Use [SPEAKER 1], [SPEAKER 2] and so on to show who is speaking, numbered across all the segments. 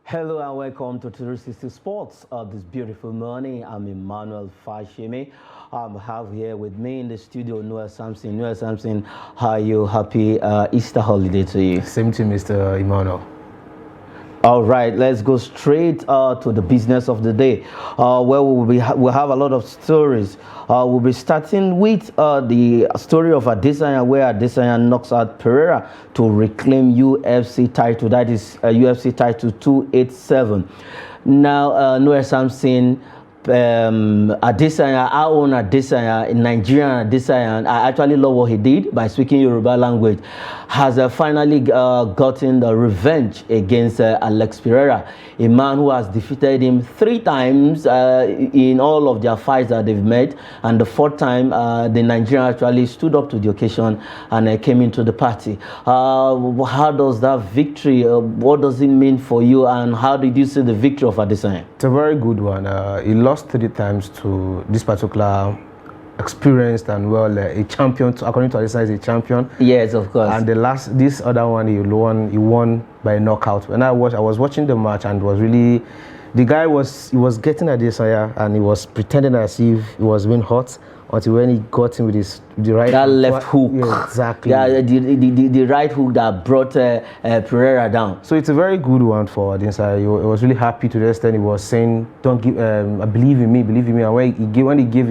[SPEAKER 1] Hello and welcome to 360 Sports. This beautiful morning, I'm Emmanuel Fashimi. I have here with me in the studio Noah Sampson. Noah Sampson, how are you? Happy Easter holiday to you.
[SPEAKER 2] Same to Mr. Emmanuel.
[SPEAKER 1] All right, let's go straight to the business of the day, where we'll have a lot of stories. We'll be starting with the story of Adesanya, where Adesanya knocks out Pereira to reclaim UFC title. That is UFC title 287. Now, Noah Sampson, Adesanya, our own Adesanya, Nigerian Adesanya, I actually love what he did by speaking Yoruba language, has finally gotten the revenge against Alex Pereira, a man who has defeated him 3 times in all of their fights that they've met, and the 4th time the Nigerian actually stood up to the occasion and came into the party. How does that victory, what does it mean for you, and how did you see the victory of Adesanya?
[SPEAKER 2] It's a very good one. He lost 3 times to this particular experienced and a champion. According to Adesanya, is a champion.
[SPEAKER 1] Yes, of course.
[SPEAKER 2] And this other one, he won by knockout. When I was watching the match, and was really, the guy was getting Adesanya, and he was pretending as if he was being hot until when he got him with the right.
[SPEAKER 1] That left hook.
[SPEAKER 2] Yeah, exactly.
[SPEAKER 1] Yeah, the right hook that brought Pereira down.
[SPEAKER 2] So it's a very good one for Adesanya. He was really happy to the extent he was saying, "Don't give, believe in me, believe in me." And when he gave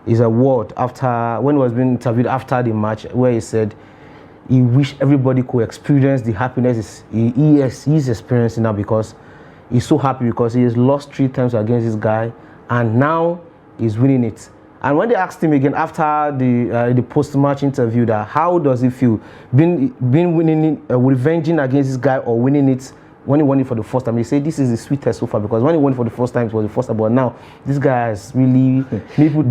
[SPEAKER 2] his award after, when he was being interviewed after the match, where he said he wished everybody could experience the happiness he's experiencing now, because he's so happy because he has lost 3 times against this guy and now he's winning it. And when they asked him again after the post-match interview, that how does he feel being winning, revenging against this guy, or winning it when he won it for the first time? He said this is the sweetest so far, because when he won it for the first time, it was the first time, but now this guy has really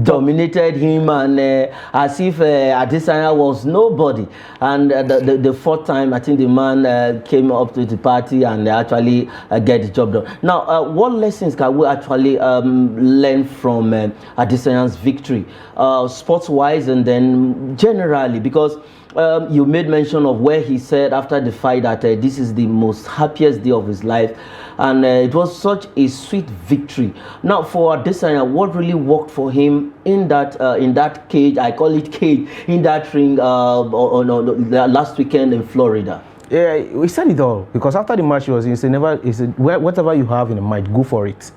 [SPEAKER 1] dominated him, and as if Adesanya was nobody. And the 4th time, I think the man came up to the party and actually get the job done. Now, what lessons can we actually learn from Adesanya's victory, sports-wise and then generally? Because you made mention of where he said after the fight that this is the most happiest day of his life, and it was such a sweet victory. Now, for Adesanya, what really worked for him in that cage, I call it cage, in that ring on last weekend in Florida?
[SPEAKER 2] Yeah, we said it all, because after the match he said whatever you have in the mind, go for it.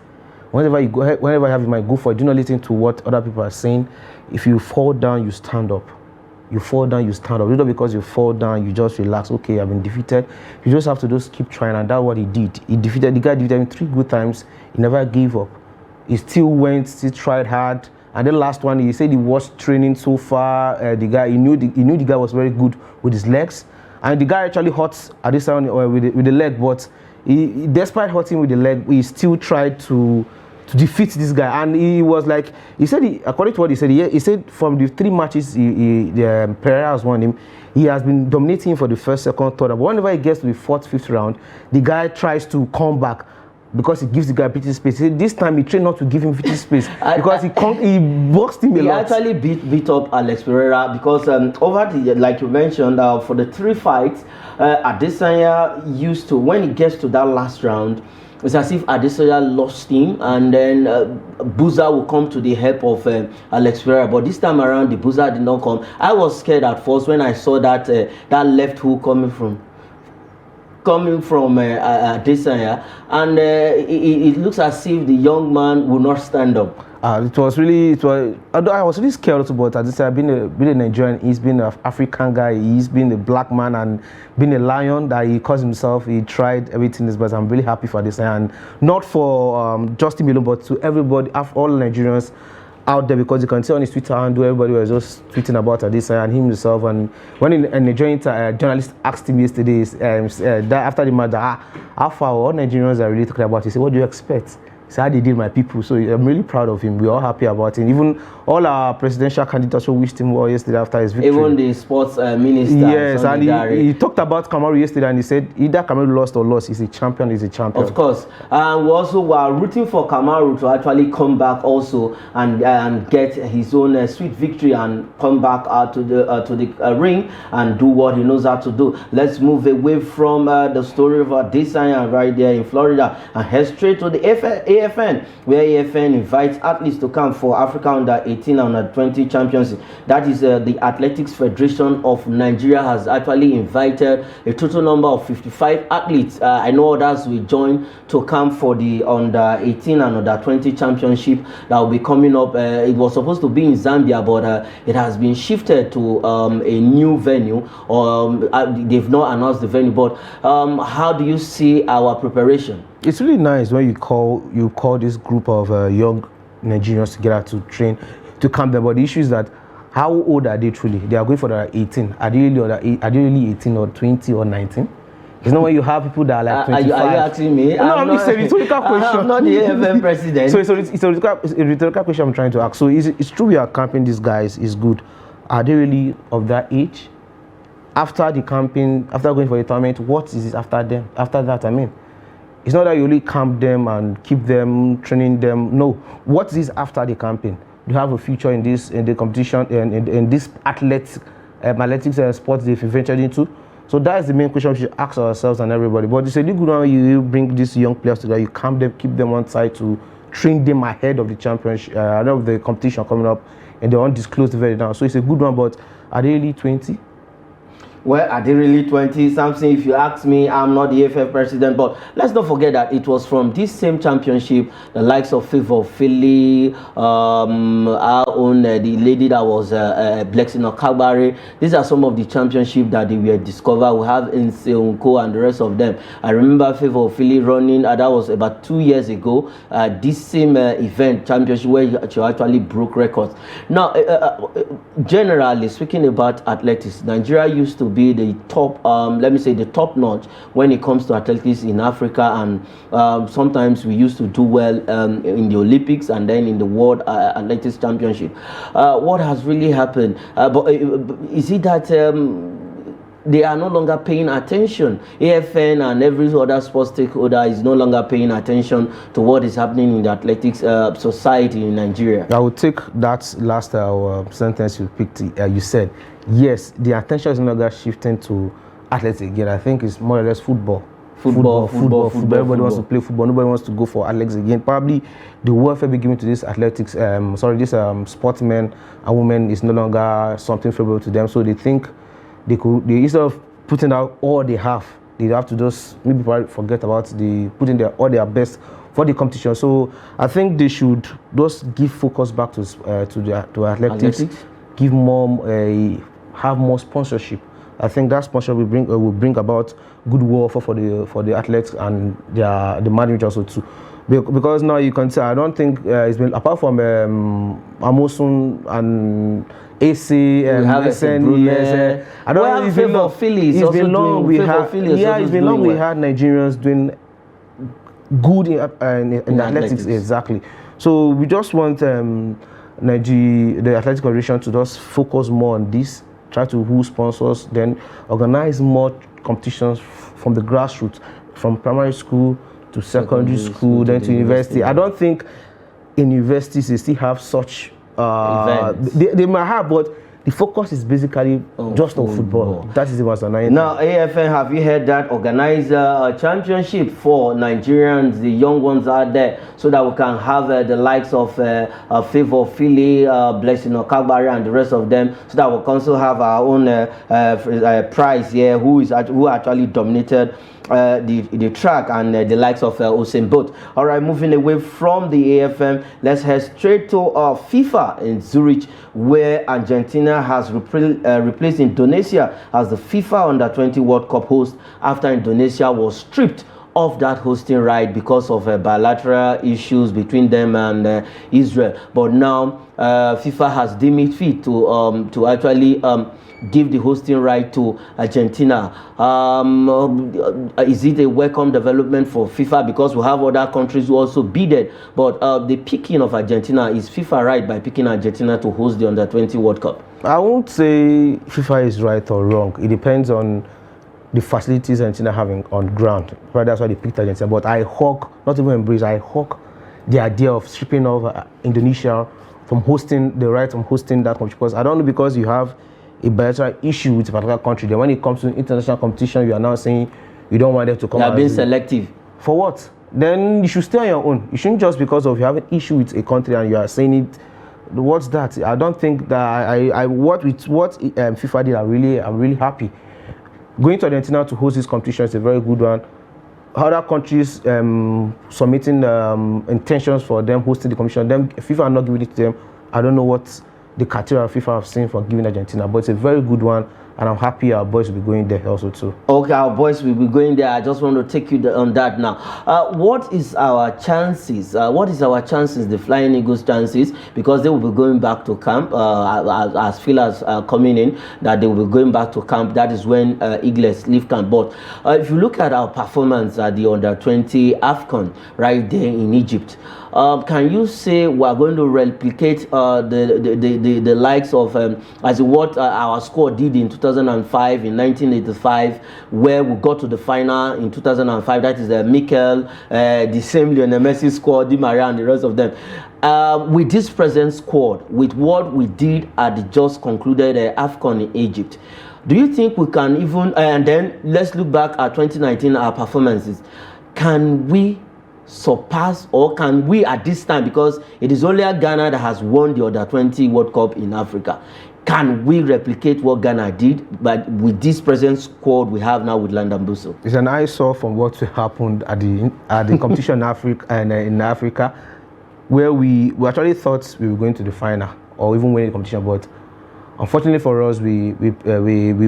[SPEAKER 2] Whenever you have in mind, go for it. Do not listen to what other people are saying. If you fall down, you stand up. You fall down, you stand up. Not because you fall down, you just relax. Okay, I've been defeated. You just have to just keep trying, and that's what he did. The guy defeated him 3 good times. He never gave up. He still tried hard. And then last one, he said he was training so far. The guy, he knew the guy was very good with his legs, and the guy actually hurt Adesanya with the leg. But despite hurting with the leg, he still tried to defeat this guy. And he was like, he said, according to what he said from the 3 matches Pereira has won him, he has been dominating for the 1st, 2nd, 3rd. But whenever he gets to the 4th, 5th round, the guy tries to come back, because he gives the guy pretty space. He said this time he tried not to give him pretty space, because he boxed him a lot.
[SPEAKER 1] He actually beat up Alex Pereira, because over the, like you mentioned, for the 3 fights, Adesanya used to, when he gets to that last round, it's as if Adesanya lost him, and then Boozer will come to the help of Alex Pereira. But this time around, the Boozer did not come. I was scared at first when I saw that that left hook coming from Adesanya, and it looks as if the young man will not stand up.
[SPEAKER 2] Although I was really scared also, but Adesanya, being a Nigerian, he's been an African guy, he's been a black man, and being a lion that he calls himself, he tried everything. But I'm really happy for Adesanya, and not for just him alone, but to everybody, all Nigerians out there, because you can see on his Twitter handle, everybody was just tweeting about Adesanya and him himself. And when a Nigerian journalist asked him yesterday, after the match, how far all Nigerians are really talking about, he said, "What do you expect?" It's how they did my people. So I'm really proud of him. We're all happy about it. Even all our presidential candidates who wished him well yesterday after his victory.
[SPEAKER 1] Even the sports minister.
[SPEAKER 2] Yes, and he talked about Kamaru yesterday, and he said either Kamaru lost or lost, he's a champion, he's a champion.
[SPEAKER 1] Of course. And we also were rooting for Kamaru to actually come back also and get his own sweet victory and come back out to the ring and do what he knows how to do. Let's move away from the story of Adesanya right there in Florida and head straight to the AFN, where AFN invites athletes to come for Africa Under 18 and Under 20 Championship. That is the Athletics Federation of Nigeria has actually invited a total number of 55 athletes. I know others will join to come for the Under 18 and Under 20 Championship that will be coming up. It was supposed to be in Zambia, but it has been shifted to a new venue. They've not announced the venue, but how do you see our preparation?
[SPEAKER 2] It's really nice when you call this group of young Nigerians together to train, to camp them. But the issue is that how old are they truly? They are going for the 18. Are they really 18 or 20 or 19? It's not when you have people that are like 25.
[SPEAKER 1] Are you asking me?
[SPEAKER 2] No, I'm just saying it's a rhetorical question.
[SPEAKER 1] I'm not the AFN president.
[SPEAKER 2] So it's a rhetorical question I'm trying to ask. So it's true we are camping these guys is good. Are they really of that age? After the camping, after going for the tournament, what is it after them? After that, I mean, it's not that you only camp them and keep them, training them. No, what is after the camping? Do you have a future in the competition, in this athletics sports they've ventured into? So that is the main question we should ask ourselves and everybody. But it's a really good one. You bring these young players together, you camp them, keep them on side to train them ahead of the championship, ahead of the competition coming up, and they won't disclose the very now. So it's a good one. But are they really 20?
[SPEAKER 1] Well, are they really 20? Something, if you ask me, I'm not the AFF president, but let's not forget that it was from this same championship, the likes of Favor Philly, our own, the lady that was Blexing Okagbare. These are some of the championships that they were discovered. We have Nseunko and the rest of them. I remember Favor Philly running, that was about 2 years ago, this same event, championship, where she actually broke records. Now, generally speaking about athletics, Nigeria used to be the top, let me say the top notch when it comes to athletics in Africa, and sometimes we used to do well in the Olympics and then in the World Athletics Championship. What has really happened? But is it that they are no longer paying attention? AFN and every other sports stakeholder is no longer paying attention to what is happening in the athletics society in Nigeria.
[SPEAKER 2] I would take that last sentence you picked. You said, yes, the attention is no longer shifting to athletics again. I think it's more or less football. Everybody wants to play football. Nobody wants to go for athletics again. Probably the welfare be given to this athletics, sportsmen and women is no longer something favorable to them. So they think they instead of putting out all they have to just maybe probably forget about putting all their best for the competition. So I think they should just give focus back to athletics. Give more, have more sponsorship. I think that sponsorship will bring about good welfare for the athletes and the management also too. Because now you can say, I don't think it's been, apart from Amosun and AC and SN, I don't know. It's been long. It's been long. It's been long. We had Nigerians doing good in athletics, exactly. So we just want the Athletic Federation to just focus more on this, try to who sponsors, then organize more competitions from the grassroots, from primary school to secondary school, then to university. I don't think in universities they still have such events. They might have, but the focus is basically just on football. That is what's annoying. Now,
[SPEAKER 1] AFN, have you heard that? Organize a championship for Nigerians, the young ones out there, so that we can have the likes of Favor Philly, Blessing Okagbare, and the rest of them, so that we can also have our own prize here, who actually dominated the track, and the likes of Usain Bolt. All right, moving away from the AFM, let's head straight to FIFA in Zurich, where Argentina has replaced Indonesia as the FIFA Under-20 World Cup host after Indonesia was stripped off that hosting right because of bilateral issues between them and Israel. But now FIFA has deemed it fit to actually give the hosting right to Argentina. Is it a welcome development for FIFA? Because we have other countries who also bid it. But the picking of Argentina, is FIFA right by picking Argentina to host the Under-20 World Cup?
[SPEAKER 2] I won't say FIFA is right or wrong. It depends on the facilities Argentina having on ground. Right, that's why they picked Argentina. But I hawk, not even embrace, I hawk the idea of stripping off Indonesia from hosting the right from hosting that country. Because I don't know, because you have a bilateral issue with a particular country, then when it comes to international competition, you are now saying you don't want them to come.
[SPEAKER 1] You are being selective.
[SPEAKER 2] For what? Then you should stay on your own. You shouldn't just because of you have an issue with a country and you are saying it. What's that? I don't think that what FIFA did, I'm really happy. Going to Argentina to host this competition is a very good one. Other countries submitting intentions for them hosting the competition, them FIFA are not giving it to them. I don't know what the criteria FIFA have seen for giving Argentina, but it's a very good one, and I'm happy our boys will be going there also too.
[SPEAKER 1] Okay, our boys will be going there. I just want to take you on that now. What is our chances? The Flying Eagles' chances? Because they will be going back to camp as feelers are coming in, that they will be going back to camp. That is when Eagles leave camp. But if you look at our performance at the Under-20 AFCON right there in Egypt, can you say we are going to replicate the likes of what our squad did in 2005, in 1985, where we got to the final in 2005? That is Mikel, the same Lionel Messi squad, Di Maria, and the rest of them. With this present squad, with what we did at the just concluded AFCON in Egypt, do you think we can even? And then let's look back at 2019, our performances. Can we surpass, or can we at this time, because it is only Ghana that has won the Under-20 World Cup in Africa, can we replicate what Ghana did, but with this present squad we have now with Landon Busso?
[SPEAKER 2] It's an eyesore from what happened at the competition in Africa, and in Africa, where we actually thought we were going to the final or even winning the competition, but unfortunately for us, we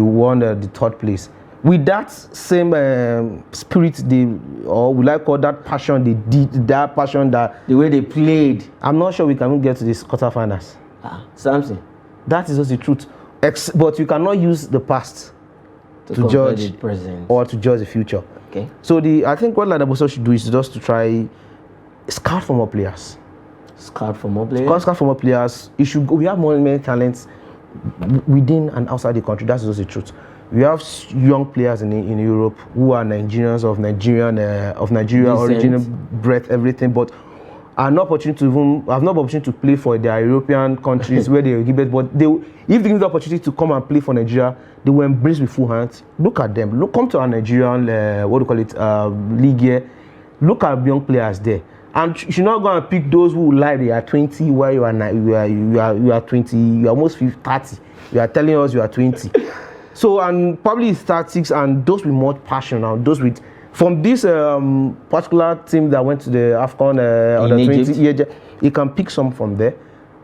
[SPEAKER 2] won the third place. With that same spirit, we like call that passion, that
[SPEAKER 1] the way they played,
[SPEAKER 2] I'm not sure we can get to this quarterfinals.
[SPEAKER 1] Something.
[SPEAKER 2] That is just the truth. But you cannot use the past to judge
[SPEAKER 1] the present
[SPEAKER 2] or to judge the future.
[SPEAKER 1] Okay.
[SPEAKER 2] So I think what Ladaboso should do is just to try scout for more players.
[SPEAKER 1] Scout for more players.
[SPEAKER 2] Scout for more players. We have many talents within and outside the country. That's just the truth. We have young players in Europe who are Nigerians of Nigeria origin, breadth, everything, but have no opportunity to play for their European countries where they give it. But if they give the opportunity to come and play for Nigeria, they will embrace with full hands. Look at them. Come to our Nigerian league here. Look at young players there. And you should not go and pick those who lie they are 20 while you are 20, you are almost 30. You are telling us you are 20. So, and probably statistics and those with more passion, and those with from this particular team that went to the AFCON Under-20, you can pick some from there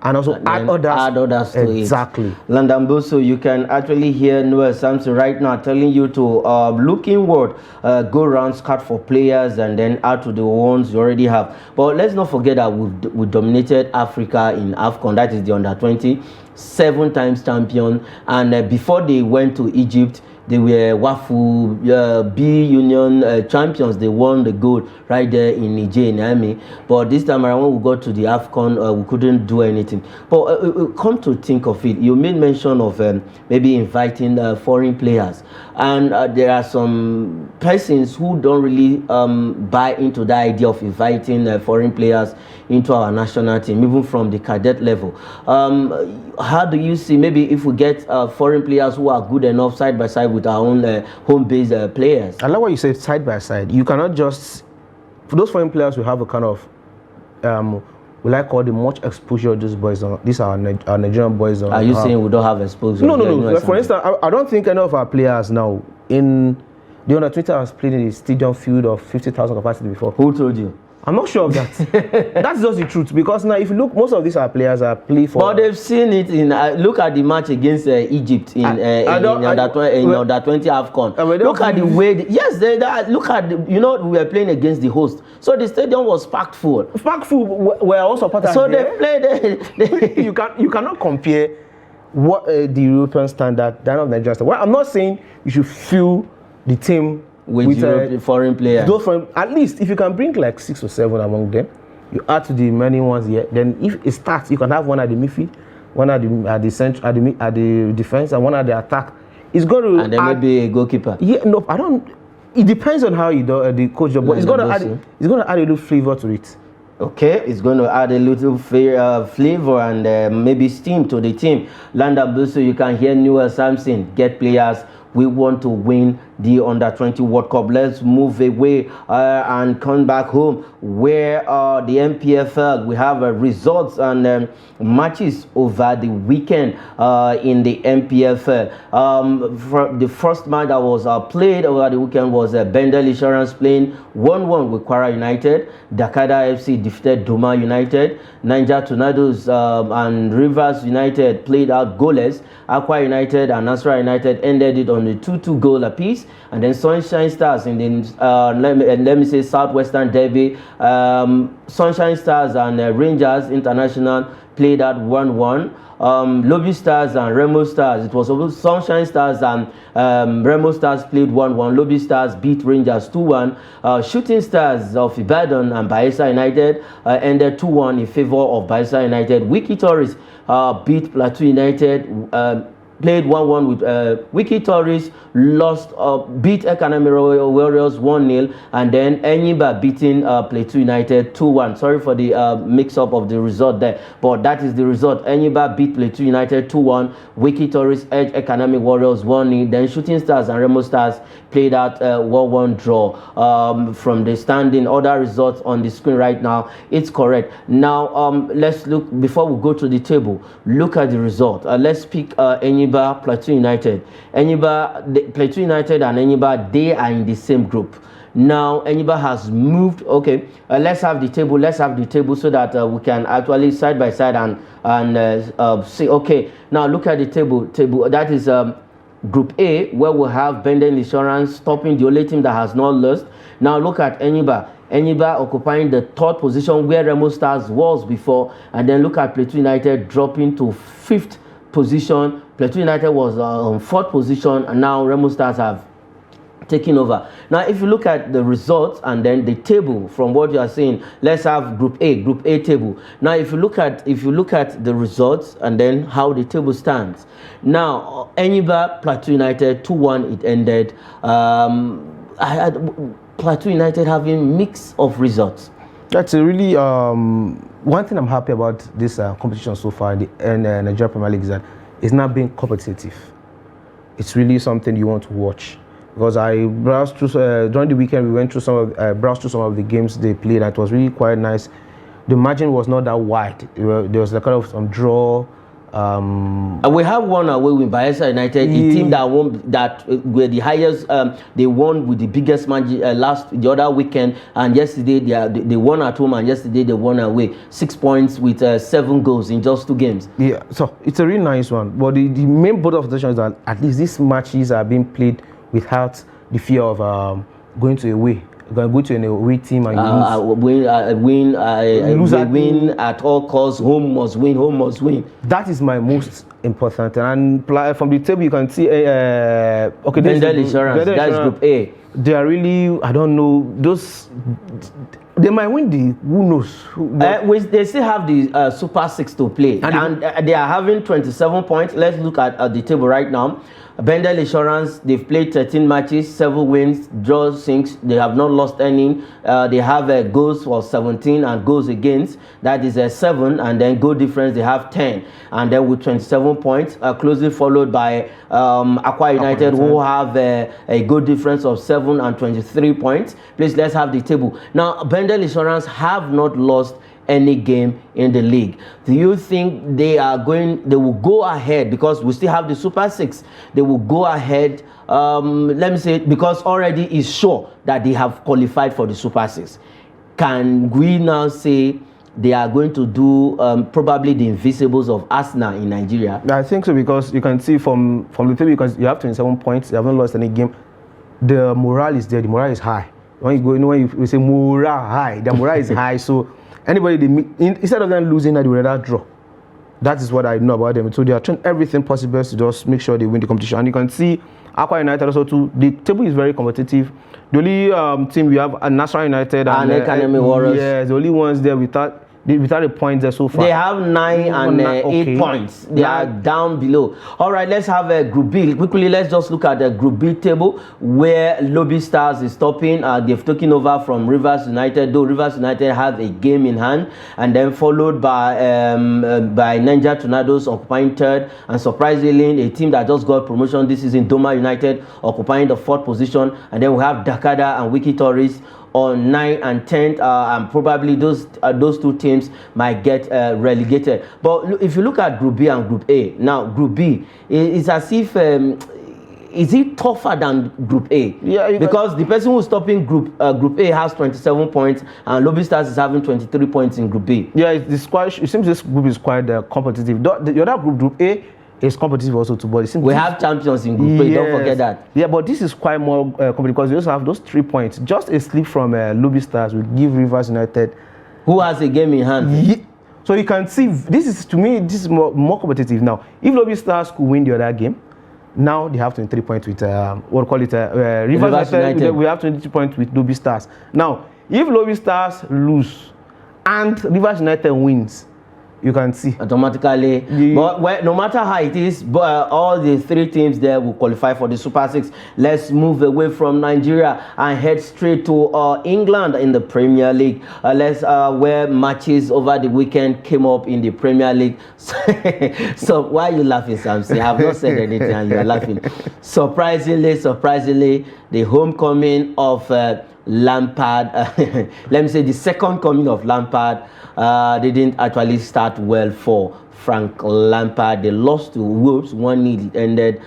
[SPEAKER 2] and also add others to it. Exactly.
[SPEAKER 1] Landon Busso, you can actually hear Noel Samson right now telling you to look inward, go around, scout for players, and then add to the ones you already have. But let's not forget that we dominated Africa in AFCON. That is the Under-20, 7 times champion, and before they went to Egypt, they were WAFU B Union champions. They won the gold right there in Niger, Niamey. But this time around, when we got to the AFCON, we couldn't do anything. But come to think of it, you made mention of maybe inviting foreign players. And there are some persons who don't really buy into the idea of inviting foreign players into our national team, even from the cadet level. How do you see, maybe if we get foreign players who are good enough side by side with our own home-based players?
[SPEAKER 2] I like what you said, side by side. You cannot just, for those foreign players, we have a kind of, we like call the much exposure these boys on. These are our Nigerian boys on.
[SPEAKER 1] Are you saying we don't have exposure?
[SPEAKER 2] No. For instance, I don't think any of our players now in the Under-20 has played in a stadium field of 50,000 capacity before.
[SPEAKER 1] Who told you?
[SPEAKER 2] I'm not sure of that. That's just the truth, because now if you look, most of these are players that play for.
[SPEAKER 1] But they've seen it in. Look at the match against Egypt in under 20 AFCON. Look at the way. Yes, look at we were playing against the host, so the stadium was packed full.
[SPEAKER 2] Packed full. Were also part of.
[SPEAKER 1] So they played.
[SPEAKER 2] You cannot compare what the European standard than of Nigeria. Well, I'm not saying you should fill the team with
[SPEAKER 1] foreign players.
[SPEAKER 2] Those at least if you can bring like 6 or 7 among them, you add to the many ones here. Then if it starts, you can have one at the midfield, one at the center, at the defense, and one at the attack. It's going to
[SPEAKER 1] and then maybe a goalkeeper.
[SPEAKER 2] Yeah, no, I don't. It depends on how you do the coach job, but it's going to add. It's going to add a little flavor to it.
[SPEAKER 1] Okay, it's going to add a little flavor and maybe steam to the team. Landa Busu, you can hear Newell Sampson, get players. We want to win the Under-20 World Cup. Let's move away and come back home where the MPFL, we have results and matches over the weekend in the MPFL. The first match that was played over the weekend was Bendel Insurance playing 1-1 with Kwara United. Dakada FC defeated Doma United. Niger Tornadoes and Rivers United played out goalless. Aqua United and Nasra United ended it on the 2-2 goal apiece. And then Sunshine Stars in the let me say Southwestern Derby, Sunshine Stars and Rangers International played at 1-1. Lobby Stars and Remo Stars, it was Sunshine Stars and Remo Stars played 1-1. Lobby Stars beat Rangers 2-1. Shooting Stars of Ibadan and Bayelsa United ended 2-1 in favor of Bayelsa United. Wiki Tourists beat Plateau United, played 1-1 with Wiki Tourists, beat Economy Warriors 1-0, and then Enyimba beating Plateau United 2-1. Sorry for the mix-up of the result there, but that is the result. Enyimba beat Plateau United 2-1. Wiki Tourists edged Economic Warriors 1-0. Then Shooting Stars and Remo Stars played out 1-1 draw. From the standing other results on the screen right now, it's correct. Now let's look, before we go to the table, look at the result. Let's pick Enyimba Plateau United. Plateau United and Enyimba, they are in the same group. Now Enyimba has moved. Okay, let's have the table. Let's have the table so that we can actually side by side and see. Okay, now look at the table. That is Group A, where we have Benden Insurance stopping the only team that has not lost. Now look at Enyimba. Enyimba occupying the 3rd position where Remo Stars was before, and then look at Plateau United dropping to 5th position. Plateau United was on 4th position, and now Remo Stars have taken over. Now if you look at the results and then the table from what you are saying, let's have Group A table. Now if you look at the results and then how the table stands. Now Enyimba Plateau United 2-1 it ended. Plateau United having mix of results.
[SPEAKER 2] That's a really one thing I'm happy about this competition so far in the Nigeria Premier League is that it's not being competitive. It's really something you want to watch. Because I browsed through during the weekend, we went through browsed through some of the games they played, and it was really quite nice. The margin was not that wide. There was a kind of some draw.
[SPEAKER 1] And we have one away with Bayelsa United, a team that won, that were the highest. They won with the biggest margin the other weekend, and yesterday they won at home, and yesterday they won away. 6 points with 7 goals in just 2 games. Yeah,
[SPEAKER 2] so it's a really nice one. But the main board of the is that at least these matches are being played without the fear of going to away. You're going to go to an away team and
[SPEAKER 1] win at all costs. Home must win.
[SPEAKER 2] That is my most important. And from the table you can see okay,
[SPEAKER 1] Bendel Insurance, that's Group A.
[SPEAKER 2] They are really, I don't know, those they might win the, who knows.
[SPEAKER 1] They still have the Super 6 to play, and they are having 27 points. Let's look at the table right now. Bendel Insurance, they've played 13 matches, 7 wins, draws 6. They have not lost any. They have goals for 17 and goals against. That is 7, and then goal difference they have 10. And then with 27 points, closely followed by Aqua United, who have a goal difference of 7 and 23 points. Please, let's have the table. Now, Bendel Insurance have not lost any game in the league. Do you think they will go ahead, because we still have the Super 6, they will go ahead, let me say, because already is sure that they have qualified for the Super 6. can we now say they are going to do probably the invisibles of Arsenal in Nigeria?
[SPEAKER 2] I think so, because you can see from the table, because you have 27 points, you haven't lost any game. The morale is there. The morale is high. When you go, when you say morale high, the morale is high. So anybody they meet, instead of them losing, they will rather draw. That is what I know about them. So they are trying everything possible to just make sure they win the competition. And you can see Aqua United also too. The table is very competitive. The only team we have are National United and
[SPEAKER 1] Academy Warriors.
[SPEAKER 2] Yeah, the only ones there without a point there so far.
[SPEAKER 1] They have 9 and 8 points. They are down below. All right, let's have a Group B. Quickly, let's just look at the Group B table where Lobby Stars is topping. They've taken over from Rivers United, though Rivers United have a game in hand, and then followed by Niger Tornadoes occupying third, and surprisingly, a team that just got promotion this season, Doma United, occupying the 4th position, and then we have Dakada and Wiki Tourist on 9 and 10th, and probably those 2 teams might get relegated. But if you look at Group B and Group A, now Group B is as if is it tougher than Group A?
[SPEAKER 2] Yeah,
[SPEAKER 1] because the person who's stopping Group A has 27 points, and Lobby Stars is having 23 points in Group B.
[SPEAKER 2] Yeah, it seems this group is quite competitive. The other Group A is competitive also too, but
[SPEAKER 1] we have champions in Group A, don't forget that.
[SPEAKER 2] Yeah, but this is quite more competitive because we also have those 3 points. Just a slip from Lobby Stars will give Rivers United,
[SPEAKER 1] who has a game in hand.
[SPEAKER 2] Yeah. So you can see, this is more competitive now. If Lobby Stars could win the other game, now they have 23 points with Rivers United. We have 22 points with Lobby Stars. Now, if Lobby Stars lose and Rivers United wins, you can see
[SPEAKER 1] automatically. But no matter how it is, all the 3 teams there will qualify for the Super 6. Let's move away from Nigeria and head straight to England in the Premier League. Where matches over the weekend came up in the Premier League. So why are you laughing, Samson? I have not said anything and you're laughing. Surprisingly, the homecoming of Lampard, let me say the second coming of Lampard, didn't actually start well for Frank Lampard. They lost to Wolves 1-0. Ended.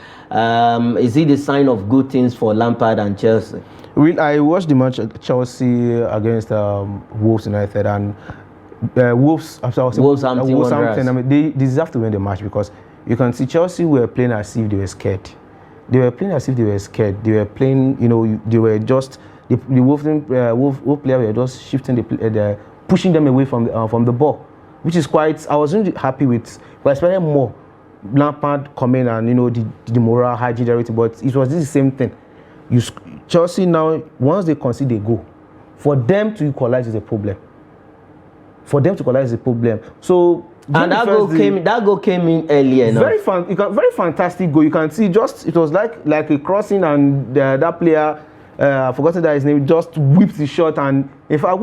[SPEAKER 1] Is it a sign of good things for Lampard and Chelsea?
[SPEAKER 2] I watched the match Chelsea against Wolves United, and Wolverhampton. I mean, they deserve to win the match, because you can see Chelsea were playing as if they were scared. They were playing as if they were scared. They were playing, they were just the Wolf player were just shifting pushing them away from the ball, which is quite. I was really happy with. But I expected more Lampard coming and the moral hygiene everything, but it was the same thing. Chelsea now, once they concede a goal, for them to equalize is a problem. So
[SPEAKER 1] and that goal came in earlier.
[SPEAKER 2] Very fantastic goal. You can see it was like a crossing, and that player, I've forgotten that his name, just whipped the shot, and in fact,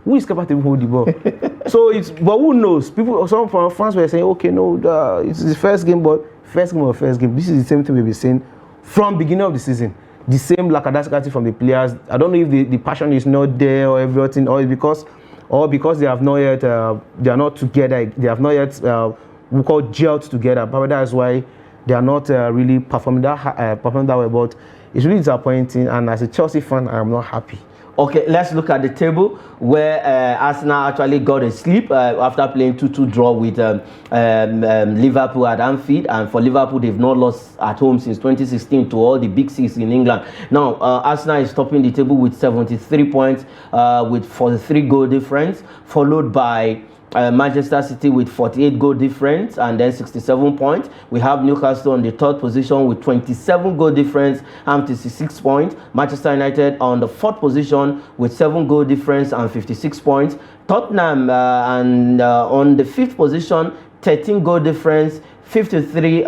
[SPEAKER 2] who is Kepa to hold the ball? But who knows? Some from France were saying, okay, no, it's the first game. This is the same thing we've been saying from beginning of the season. The same lackadaisicality from the players. I don't know if the passion is not there or everything, or because they have not yet, they are not together. They have not yet, we call gelled together. But that's why they are not really performing that way. But it's really disappointing, and as a Chelsea fan, I am not happy.
[SPEAKER 1] Okay, let's look at the table where Arsenal actually got a sleep after playing 2-2 draw with Liverpool at Anfield. And for Liverpool, they've not lost at home since 2016 to all the big 6 in England. Now, Arsenal is topping the table with 73 points with 43 goal difference, followed by Manchester City with 48 goal difference and then 67 points. We have Newcastle on the 3rd position with 27 goal difference and 56 points. Manchester United on the 4th position with 7 goal difference and 56 points. Tottenham on the 5th position, 13 goal difference, 53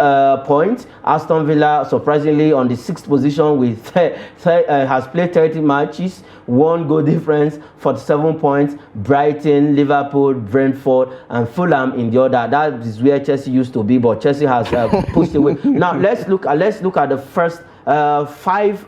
[SPEAKER 1] points. Aston Villa, surprisingly, on the 6th position with has played 30 matches, 1 goal difference, 47 points. Brighton, Liverpool, Brentford, and Fulham in the order. That is where Chelsea used to be, but Chelsea has pushed away. Now let's look at the first 5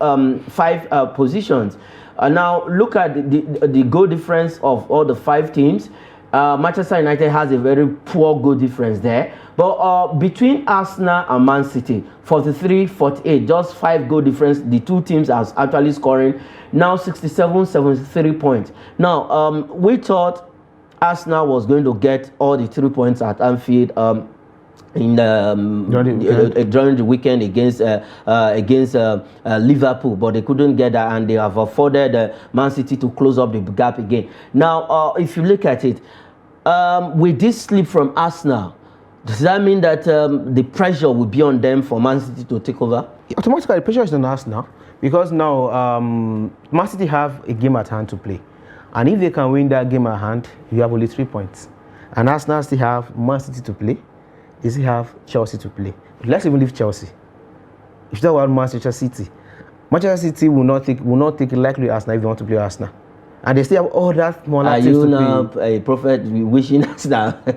[SPEAKER 1] positions. Now look at the goal difference of all the 5 teams. Manchester United has a very poor goal difference there, But between Arsenal and Man City, 43-48, just 5 goal difference. The two teams are actually scoring now 67-73 points. Now, we thought Arsenal was going to get all the 3 points at Anfield. During the weekend against Liverpool, but they couldn't get that, and they have afforded Man City to close up the gap again. Now, if you look at it, with this slip from Arsenal, does that mean that the pressure will be on them for Man City to take over?
[SPEAKER 2] Automatically, the pressure is on Arsenal because now Man City have a game at hand to play, and if they can win that game at hand, you have only 3 points, and Arsenal still have Man City to play. They still have Chelsea to play. Let's even leave Chelsea. If you talk about Manchester City will not take likely Arsenal if they want to play Arsenal. And they still have all that smaller
[SPEAKER 1] Are
[SPEAKER 2] teams
[SPEAKER 1] you
[SPEAKER 2] to
[SPEAKER 1] now
[SPEAKER 2] play.
[SPEAKER 1] a prophet wishing us that?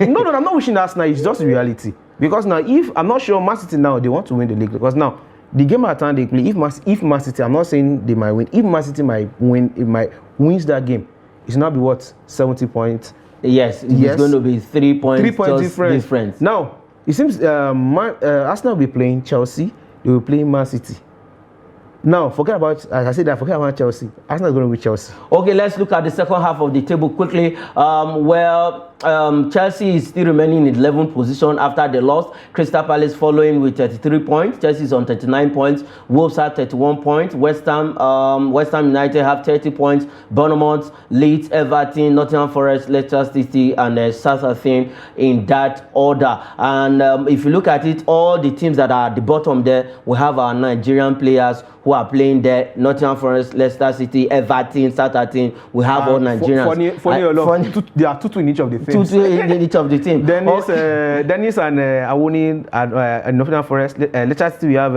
[SPEAKER 2] No, I'm not wishing Arsenal. It's just reality. Because now, if I'm not sure Man City now they want to win the league, because now the game at hand they play. If Man City, I'm not saying they might win. If Man City might wins that game, it's not be what 70 points.
[SPEAKER 1] Yes, it's going to be 3 points.
[SPEAKER 2] 3 points difference. Now it seems Arsenal will be playing Chelsea. They will play Man City. Now, forget about Chelsea. Arsenal is going to win Chelsea.
[SPEAKER 1] Okay, let's look at the second half of the table quickly. Chelsea is still remaining in 11th position after they lost. Crystal Palace following with 33 points. Chelsea is on 39 points. Wolves have 31 points. West Ham United have 30 points. Bournemouth, Leeds, Everton, Nottingham Forest, Leicester City, and Southampton in that order. And if you look at it, all the teams that are at the bottom there, we have our Nigerian players who are playing there. Nottingham Forest, Leicester City, Everton, Southampton. We have all Nigerians.
[SPEAKER 2] Funny, there are two in each of the teams.
[SPEAKER 1] Two in each of the teams.
[SPEAKER 2] Dennis and Awoni at Nottingham Forest. Leicester City we have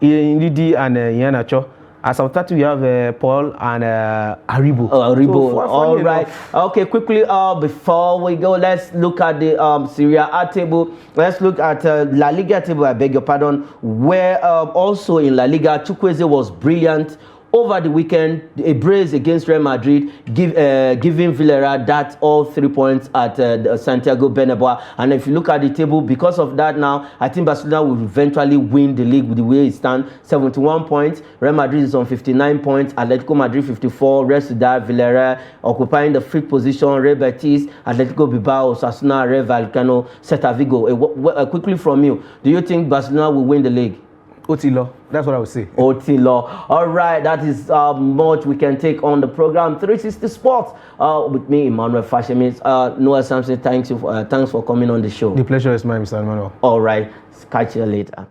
[SPEAKER 2] Ndidi and Iheanacho. At Southampton we have Paul and Aribo.
[SPEAKER 1] Aribo. So, all right. Okay, quickly before we go, let's look at the Serie A table. Let's look at La Liga table. I beg your pardon. Where also in La Liga, Chukwueze was brilliant. Over the weekend, a brace against Real Madrid, giving Villarreal that all 3 points at Santiago Bernabeu. And if you look at the table, because of that now, I think Barcelona will eventually win the league with the way it stands. 71 points. Real Madrid is on 59 points. Atletico Madrid 54. Real Sociedad, Villarreal occupying the 5th position. Real Betis, Atletico Bilbao, Osasuna, Real Vallecano, Celta Vigo. Quickly from you, do you think Barcelona will win the league?
[SPEAKER 2] Otilo, that's what I would say.
[SPEAKER 1] Otilo. All right, that is much we can take on the program 360 Sports with me, Emmanuel Fashemis. Noah Sampson, thanks for coming on the show.
[SPEAKER 2] The pleasure is mine, Mr. Emmanuel.
[SPEAKER 1] All right, catch you later.